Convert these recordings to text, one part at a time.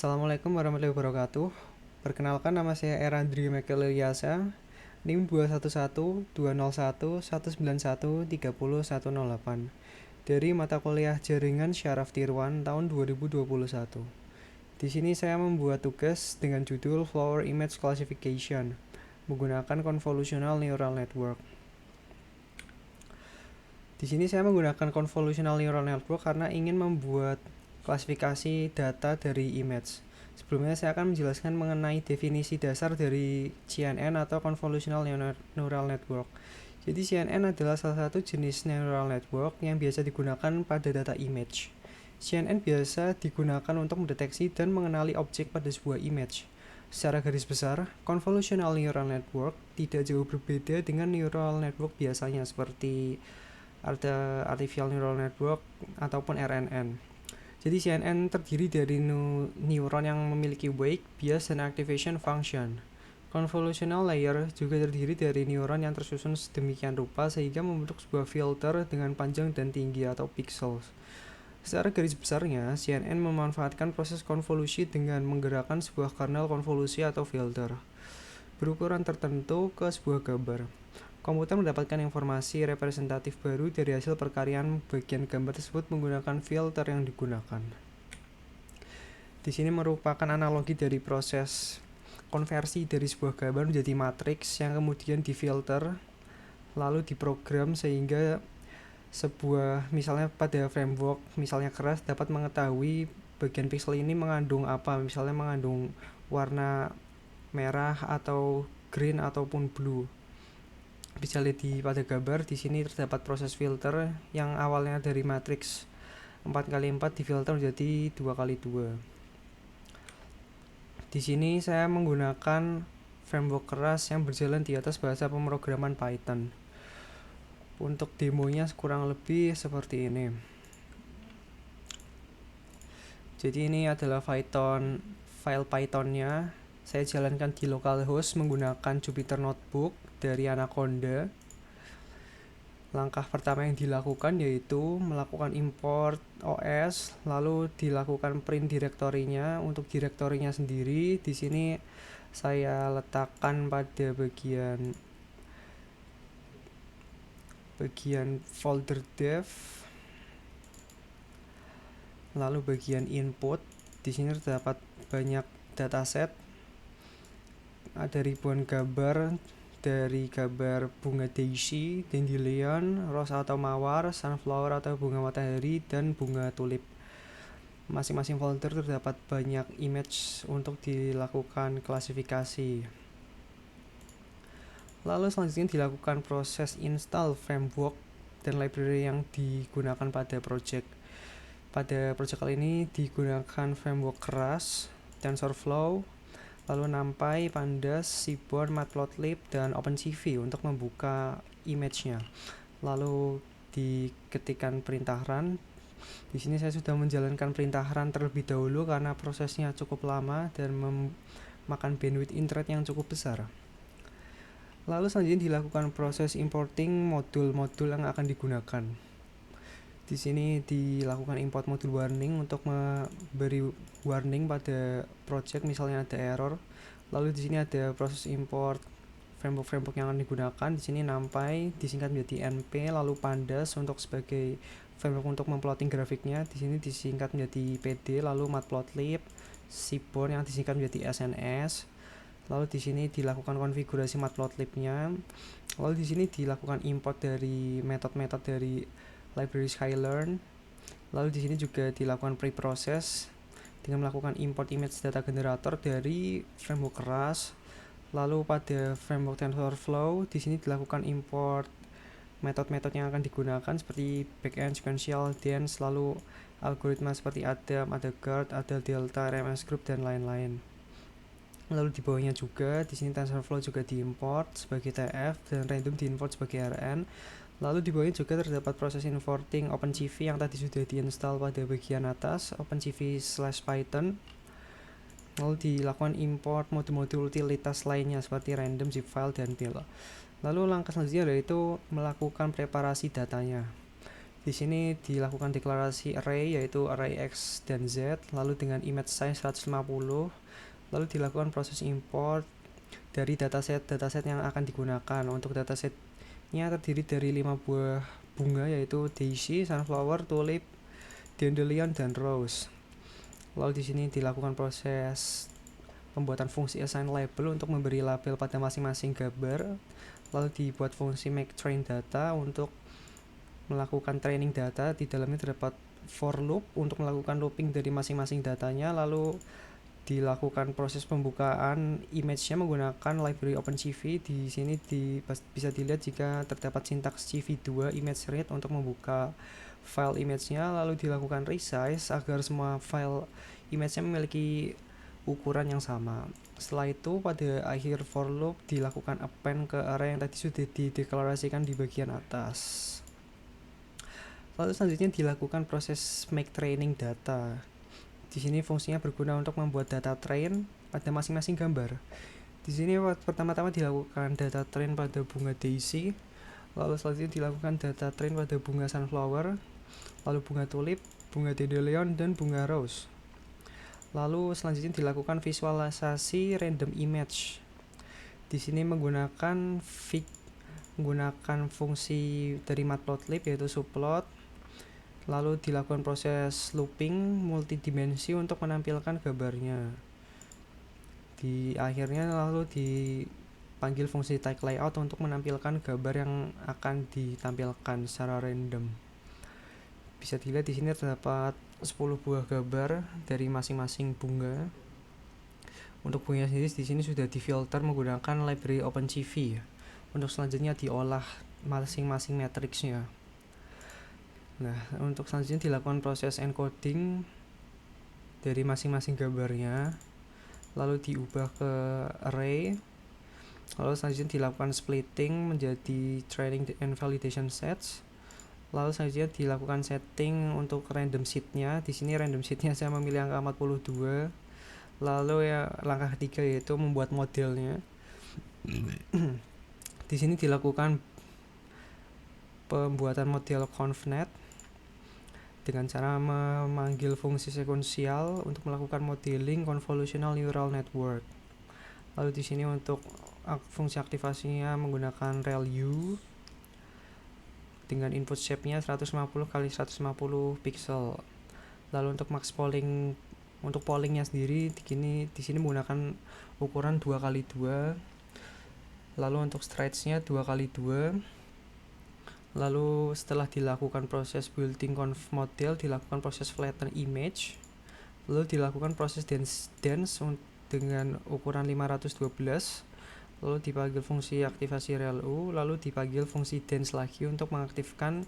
Assalamualaikum warahmatullahi wabarakatuh. Perkenalkan, nama saya Erandri Michael Ilyasa, NIM 211-201-191-30108 dari mata kuliah Jaringan Syaraf Tirwan tahun 2021. Di sini saya membuat tugas dengan judul Flower Image Classification menggunakan Convolutional Neural Network. Di sini saya menggunakan Convolutional Neural Network karena ingin membuat klasifikasi data dari image. Sebelumnya saya akan menjelaskan mengenai definisi dasar dari CNN atau Convolutional Neural Network. Jadi CNN adalah salah satu jenis neural network yang biasa digunakan pada data image. CNN biasa digunakan untuk mendeteksi dan mengenali objek pada sebuah image. Secara garis besar, Convolutional Neural Network tidak jauh berbeda dengan neural network biasanya seperti Artificial Neural Network ataupun RNN. Jadi CNN terdiri dari neuron yang memiliki wake, bias, dan activation function. Convolutional layer juga terdiri dari neuron yang tersusun sedemikian rupa sehingga membentuk sebuah filter dengan panjang dan tinggi atau pixels. Secara garis besarnya, CNN memanfaatkan proses konvolusi dengan menggerakkan sebuah kernel konvolusi atau filter berukuran tertentu ke sebuah gambar. Komputer mendapatkan informasi representatif baru dari hasil perkalian bagian gambar tersebut menggunakan filter yang digunakan. Di sini merupakan analogi dari proses konversi dari sebuah gambar menjadi matriks yang kemudian difilter lalu diprogram sehingga sebuah, misalnya pada framework misalnya keras, dapat mengetahui bagian pixel ini mengandung apa, misalnya mengandung warna merah atau green ataupun blue. Bisa lihat pada gambar di sini terdapat proses filter yang awalnya dari matriks 4x4 difilter menjadi 2x2. Di sini saya menggunakan framework keras yang berjalan di atas bahasa pemrograman Python. Untuk demonya kurang lebih seperti ini. Jadi ini adalah file Pythonnya. Saya jalankan di localhost menggunakan Jupyter Notebook dari Anaconda. Langkah pertama yang dilakukan yaitu melakukan import OS, lalu dilakukan print direktorinya. Untuk direktorinya sendiri di sini saya letakkan pada bagian folder dev, lalu bagian input. Di sini terdapat banyak dataset, ada ribuan gambar, dari gambar bunga daisy, dandelion, rose atau mawar, sunflower atau bunga matahari, dan bunga tulip. Masing-masing folder terdapat banyak image untuk dilakukan klasifikasi. Lalu selanjutnya dilakukan proses install framework dan library yang digunakan pada project. Pada project kali ini digunakan framework keras, TensorFlow, lalu NumPy, Pandas, Seaborn, Matplotlib, dan OpenCV untuk membuka image-nya. Lalu diketikkan perintah run. Di sini saya sudah menjalankan perintah run terlebih dahulu karena prosesnya cukup lama dan memakan bandwidth internet yang cukup besar. Lalu selanjutnya dilakukan proses importing modul-modul yang akan digunakan. Di sini dilakukan import modul warning untuk memberi warning pada project misalnya ada error. Lalu di sini ada proses import framework yang akan digunakan. Di sini NumPy disingkat menjadi NP, lalu Pandas untuk sebagai framework untuk memplotting grafiknya. Di sini disingkat menjadi PD, lalu Matplotlib, Seaborn yang disingkat menjadi SNS. Lalu di sini dilakukan konfigurasi Matplotlib-nya. Lalu di sini dilakukan import dari metode-metode dari library Sklearn. Lalu di sini juga dilakukan pre-process dengan melakukan import image data generator dari framework keras. Lalu pada framework TensorFlow di sini dilakukan import metode-metode yang akan digunakan seperti backend, sequential, dense, lalu algoritma seperti Adam, ada guard, ada delta, RMS group, dan lain-lain. Lalu di bawahnya juga di sini TensorFlow juga diimport sebagai TF dan random diimport sebagai RN. Lalu di bawahnya juga terdapat proses importing OpenCV yang tadi sudah diinstal pada bagian atas, OpenCV/Python. Lalu dilakukan import modul-modul utilitas lainnya seperti random, zip file, dan pil. Lalu langkah selanjutnya yaitu melakukan preparasi datanya. Di sini dilakukan deklarasi array yaitu array X dan Z, lalu dengan image size 150, lalu dilakukan proses import dari dataset yang akan digunakan. Untuk datasetnya terdiri dari 5 buah bunga yaitu daisy, sunflower, tulip, dandelion, dan rose. Lalu di sini dilakukan proses pembuatan fungsi assign label untuk memberi label pada masing-masing gambar. Lalu dibuat fungsi make train data untuk melakukan training data. Di dalamnya terdapat for loop untuk melakukan looping dari masing-masing datanya. Lalu dilakukan proses pembukaan image-nya menggunakan library OpenCV. Di sini bisa dilihat jika terdapat sintaks CV2 image read untuk membuka file image-nya, lalu dilakukan resize agar semua file image-nya memiliki ukuran yang sama. Setelah itu pada akhir for loop dilakukan append ke array yang tadi sudah dideklarasikan di bagian atas. Lalu selanjutnya dilakukan proses make training data. Di sini fungsinya berguna untuk membuat data train pada masing-masing gambar. Di sini pertama-tama dilakukan data train pada bunga daisy, lalu selanjutnya dilakukan data train pada bunga sunflower, lalu bunga tulip, bunga dandelion, dan bunga rose. Lalu selanjutnya dilakukan visualisasi random image. Di sini menggunakan fungsi dari matplotlib yaitu subplot. Lalu dilakukan proses looping multidimensi untuk menampilkan gambarnya. Di akhirnya lalu dipanggil fungsi tag layout untuk menampilkan gambar yang akan ditampilkan secara random. Bisa dilihat di sini terdapat 10 buah gambar dari masing-masing bunga. Untuk bunga sendiri di sini sudah difilter menggunakan library OpenCV. Untuk selanjutnya diolah masing-masing matriksnya. Nah, untuk selanjutnya dilakukan proses encoding dari masing-masing gambarnya, lalu diubah ke array, lalu selanjutnya dilakukan splitting menjadi training and validation sets, lalu selanjutnya dilakukan setting untuk random seed-nya. Di sini random seed-nya saya memilih angka 42. Lalu ya langkah ketiga yaitu membuat modelnya. Di sini dilakukan pembuatan model convnet dengan cara memanggil fungsi sekuensial untuk melakukan modeling convolutional neural network. Lalu di sini untuk fungsi aktivasinya menggunakan relu dengan input shape-nya 150 x 150 pixel. Lalu untuk max polling, untuk pollingnya sendiri di sini menggunakan ukuran 2x2. Lalu untuk stretch-nya 2x2. Lalu setelah dilakukan proses building conv model, dilakukan proses flatten image, lalu dilakukan proses dance dengan ukuran 512, lalu dipanggil fungsi aktivasi relu, lalu dipanggil fungsi dance lagi untuk mengaktifkan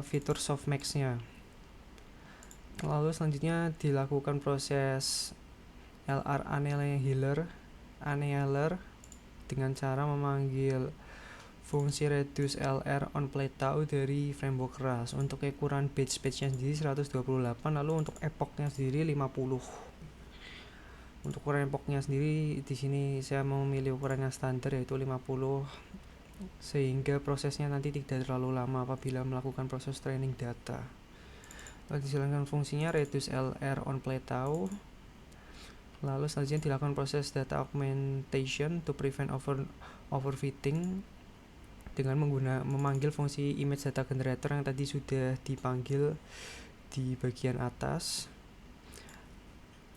fitur softmax-nya. Lalu selanjutnya dilakukan proses LR annealer dengan cara memanggil fungsi reduce LR on plateau dari framework keras. Untuk ukuran batch-nya sendiri 128, lalu untuk epoch-nya sendiri 50. Untuk ukuran epoch-nya sendiri di sini saya memilih ukuran yang standar yaitu 50, sehingga prosesnya nanti tidak terlalu lama apabila melakukan proses training data. Lalu dijalankan fungsinya reduce LR on plateau. Lalu selanjutnya dilakukan proses data augmentation to prevent overfitting dengan memanggil fungsi image data generator yang tadi sudah dipanggil di bagian atas.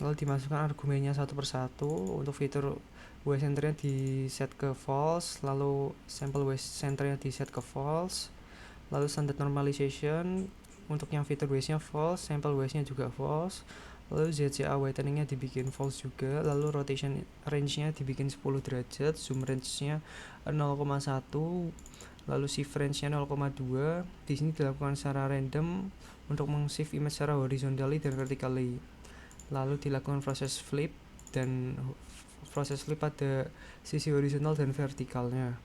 Lalu dimasukkan argumennya satu persatu. Untuk fitur waste center-nya di set ke false, lalu sample waste center-nya di set ke false, lalu standard normalization untuk yang fitur waste-nya false, sample waste-nya juga false, lalu ZCA whitening-nya dibikin false juga, lalu rotation range-nya dibikin 10 derajat, zoom range-nya 0,1, lalu shift range-nya 0,2. Di sini dilakukan secara random untuk meng-shift image secara horizontally dan vertically. Lalu dilakukan proses flip pada sisi horizontal dan vertikalnya.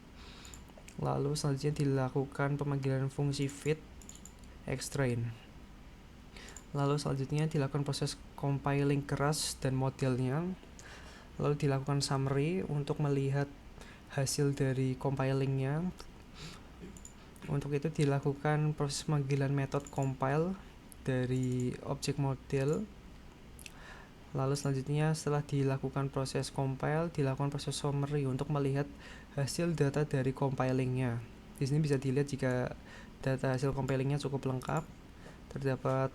Lalu selanjutnya dilakukan pemanggilan fungsi fit xtrain. Lalu selanjutnya dilakukan proses compiling keras dan modelnya. Lalu dilakukan summary untuk melihat hasil dari compilingnya. Untuk itu dilakukan proses pemanggilan metode compile dari objek model. Lalu selanjutnya setelah dilakukan proses compile, dilakukan proses summary untuk melihat hasil data dari compilingnya. Di sini bisa dilihat jika data hasil compilingnya cukup lengkap, terdapat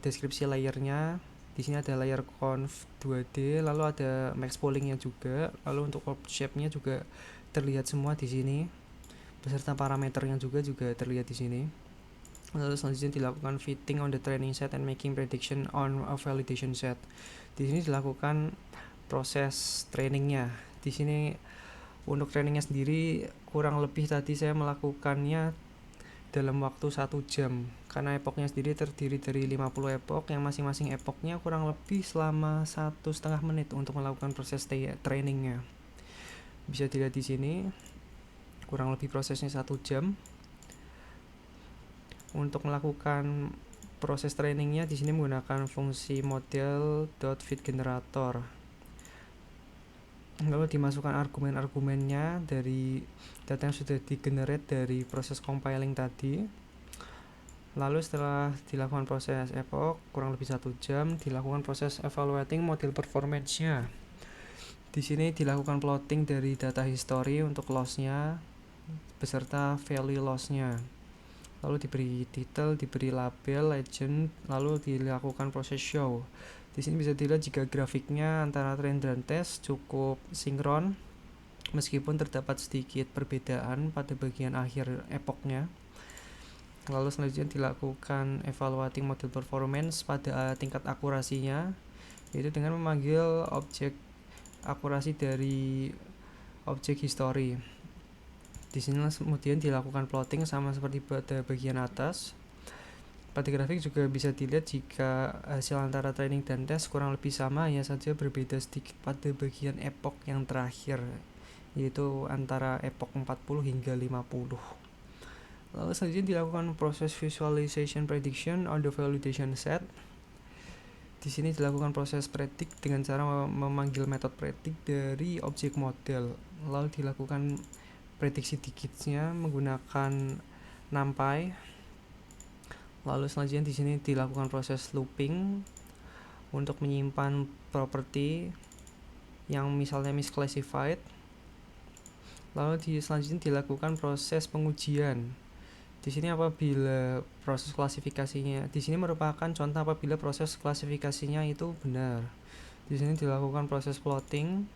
deskripsi layernya. Di sini ada layer conv 2D, lalu ada max poolingnya juga, lalu untuk orb shape-nya juga terlihat semua di sini, beserta parameternya juga terlihat di sini. Lalu selanjutnya dilakukan fitting on the training set and making prediction on a validation set. Di sini dilakukan proses trainingnya. Di sini untuk trainingnya sendiri kurang lebih tadi saya melakukannya dalam waktu 1 jam, karena epoknya sendiri terdiri dari 50 epok yang masing-masing epoknya kurang lebih selama 1,5 menit untuk melakukan proses trainingnya. Bisa dilihat di sini kurang lebih prosesnya 1 jam. Untuk melakukan proses trainingnya di sini menggunakan fungsi model.fitGenerator. Lalu dimasukkan argumen-argumennya dari data yang sudah digenerate dari proses compiling tadi. Lalu setelah dilakukan proses epoch kurang lebih 1 jam, dilakukan proses evaluating model performance-nya. Di sini dilakukan plotting dari data history untuk loss-nya beserta value loss-nya. Lalu diberi title, diberi label, legend, lalu dilakukan proses show. Di sini bisa dilihat jika grafiknya antara trend dan test cukup sinkron, meskipun terdapat sedikit perbedaan pada bagian akhir epoknya. Lalu selanjutnya dilakukan evaluating model performance pada tingkat akurasinya, yaitu dengan memanggil objek akurasi dari objek history. Di sini kemudian dilakukan plotting sama seperti pada bagian atas. Pada grafik juga bisa dilihat jika hasil antara training dan test kurang lebih sama, hanya saja berbeda sedikit pada bagian epoch yang terakhir, yaitu antara epoch 40 hingga 50. Lalu selanjutnya dilakukan proses visualization prediction on the validation set. Di sini dilakukan proses predict dengan cara memanggil metode predict dari objek model. Lalu dilakukan prediksi digitsnya menggunakan numpy. Lalu selanjutnya di sini dilakukan proses looping untuk menyimpan properti yang misalnya misclassified. Lalu selanjutnya dilakukan proses pengujian. Di sini apabila proses klasifikasinya, di sini merupakan contoh apabila proses klasifikasinya itu benar. Di sini dilakukan proses plotting.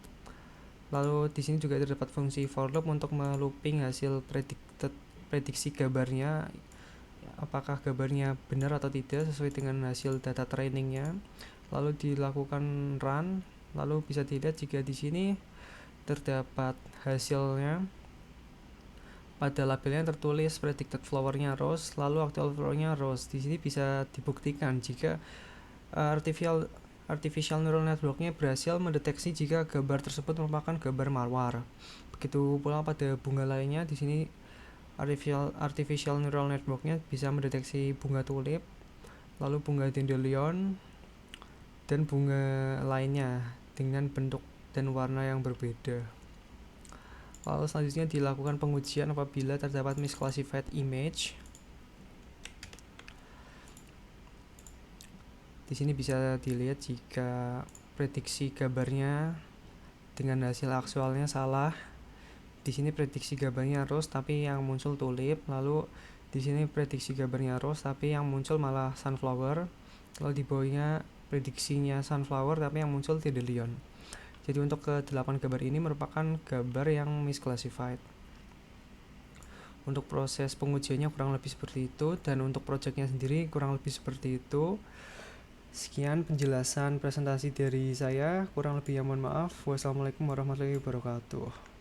Lalu di sini juga terdapat fungsi for loop untuk melooping hasil prediksi gambarnya, apakah gambarnya benar atau tidak sesuai dengan hasil data trainingnya. Lalu dilakukan run. Lalu bisa dilihat jika di sini terdapat hasilnya. Pada labelnya tertulis predicted flower-nya rose, lalu actual flower-nya rose. Di sini bisa dibuktikan jika artificial neural network-nya berhasil mendeteksi jika gambar tersebut merupakan gambar mawar. Begitu pula pada bunga lainnya, di sini artificial neural network-nya bisa mendeteksi bunga tulip, lalu bunga dandelion, dan bunga lainnya dengan bentuk dan warna yang berbeda. Lalu selanjutnya dilakukan pengujian apabila terdapat misclassified image. Di sini bisa dilihat jika prediksi gambarnya dengan hasil aktualnya salah. Di sini prediksi gambarnya rose tapi yang muncul tulip, lalu di sini prediksi gambarnya rose tapi yang muncul malah sunflower. Lalu di bawahnya prediksinya sunflower tapi yang muncul dandelion. Jadi untuk ke-8 gambar ini merupakan gambar yang misclassified. Untuk proses pengujiannya kurang lebih seperti itu, dan untuk projectnya sendiri kurang lebih seperti itu. Sekian penjelasan presentasi dari saya, kurang lebihnya mohon maaf. Wassalamualaikum warahmatullahi wabarakatuh.